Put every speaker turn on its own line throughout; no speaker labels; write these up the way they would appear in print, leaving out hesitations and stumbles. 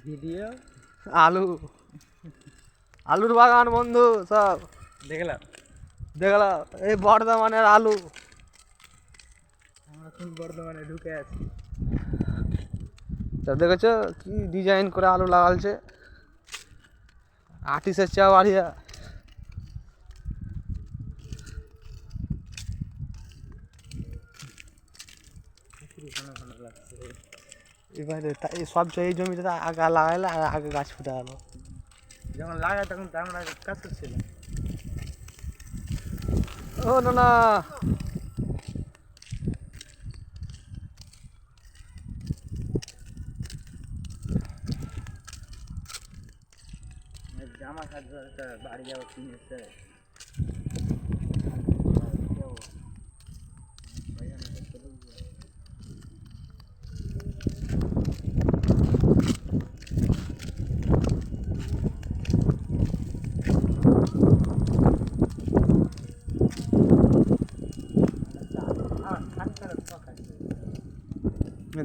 Video
আলু আলুর বাগান বন্ধু সব
দেখলাম
এই বর্ধমানের আলু।
আমরা এখন বর্ধমানে ঢুকে আছি।
তা দেখেছো কি ডিজাইন করে আলু লাগালছে, আর্টিস্টের চা বাড়িয়া। এবারে সব এই জমিতে আগে লাগাইলে আগে গাছ ফুটে গেলো।
যখন লাগায় তখন আমরা কাজ করছিলাম।
ও না না
জামা কাটবো, একটা বাড়ি যাবো কিনেছে।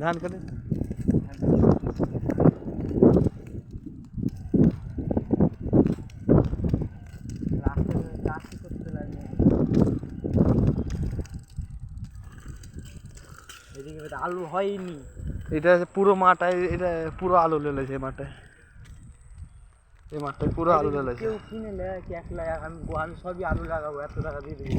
ধান কাটে
আলু হয়নি,
এটা পুরো মাঠটাই, এটা পুরো আলু লেলেছে মাঠে, এই মাঠটায় পুরো আলু লেলেছে।
কেউ কিনে নেয় কি 1 লাখ, আমি সবই আলু লাগাবো, এত টাকা দিয়ে দেবো।